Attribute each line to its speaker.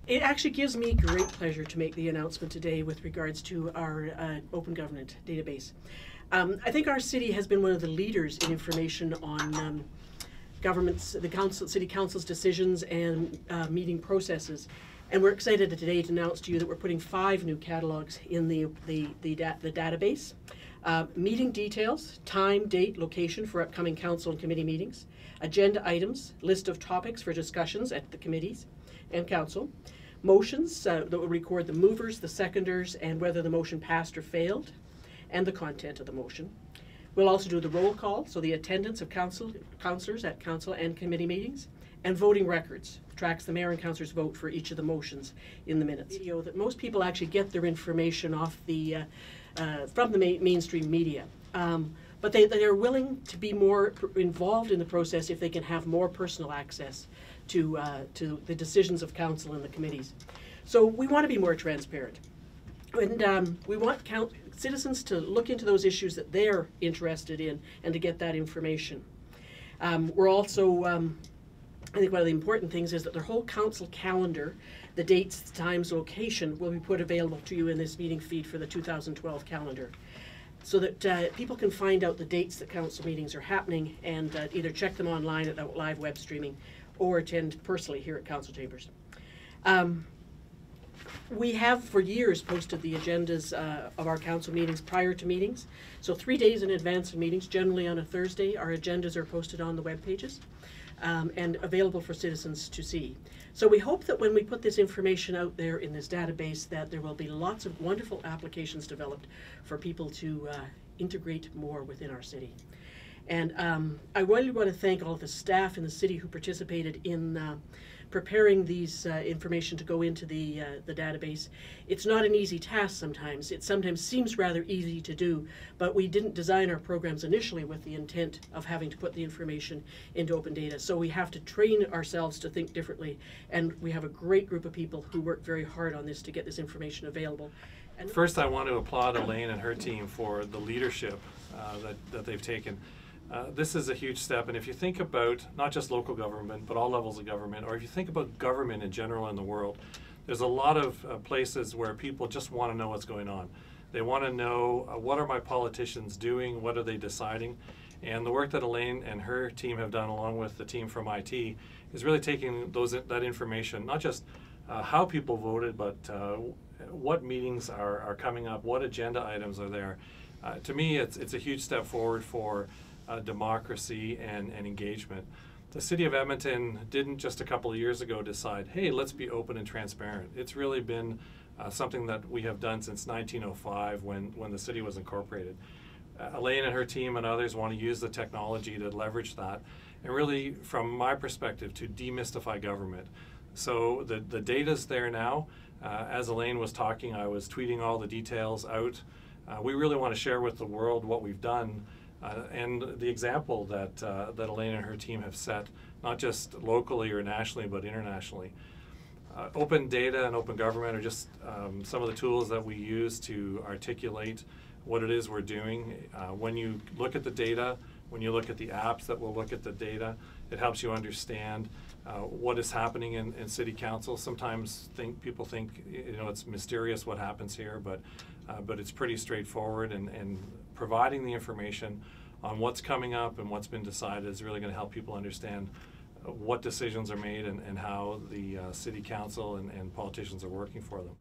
Speaker 1: It actually gives me great pleasure to make the announcement today with regards to our open government database. I think our city has been one of the leaders in information on city council's decisions and meeting processes. And we're excited today to announce to you that we're putting 5 new catalogs in the database. Meeting details, time, date, location for upcoming council and committee meetings, agenda items, list of topics for discussions at the committees and council, motions that will record the movers, the seconders, and whether the motion passed or failed, and the content of the motion. We'll also do the roll call, so the attendance of councillors at council and committee meetings, and voting records, tracks the mayor and councillors' vote for each of the motions in the minutes. Video that most people actually get their information off from the mainstream media. But they're willing to be more involved in the process if they can have more personal access to the decisions of council and the committees. So we want to be more transparent. And we want citizens to look into those issues that they're interested in and to get that information. We're also, I think one of the important things is that the whole council calendar, the dates, times, location, will be put available to you in this meeting feed for the 2012 calendar, so that people can find out the dates that council meetings are happening and either check them online at the live web streaming or attend personally here at council chambers. We have for years posted the agendas of our council meetings prior to meetings. So 3 days in advance of meetings, generally on a Thursday, our agendas are posted on the web pages and available for citizens to see. So we hope that when we put this information out there in this database that there will be lots of wonderful applications developed for people to integrate more within our city. And I really want to thank all of the staff in the city who participated in preparing these information to go into the database. It's not an easy task sometimes. It sometimes seems rather easy to do, but we didn't design our programs initially with the intent of having to put the information into open data. So we have to train ourselves to think differently, and we have a great group of people who work very hard on this to get this information available. And
Speaker 2: first, I want to applaud Elaine and her team for the leadership that they've taken. This is a huge step, and if you think about not just local government, but all levels of government, or if you think about government in general in the world, there's a lot of places where people just want to know what's going on. They want to know what are my politicians doing, what are they deciding, and the work that Elaine and her team have done along with the team from IT is really taking that information, not just how people voted, but what meetings are coming up, what agenda items are there. To me, it's a huge step forward for democracy and engagement. The City of Edmonton didn't just a couple of years ago decide, hey, let's be open and transparent. It's really been something that we have done since 1905 when the city was incorporated. Elaine and her team and others want to use the technology to leverage that and really, from my perspective, to demystify government. So the data's there now. As Elaine was talking, I was tweeting all the details out. We really want to share with the world what we've done and the example that Elaine and her team have set, not just locally or nationally, but internationally. Open data and open government are just some of the tools that we use to articulate what it is we're doing. When you look at the data, when you look at the apps that will look at the data, it helps you understand what is happening in City Council. Sometimes people think it's mysterious what happens here, but it's pretty straightforward, and providing the information on what's coming up and what's been decided is really going to help people understand what decisions are made and how the City Council and politicians are working for them.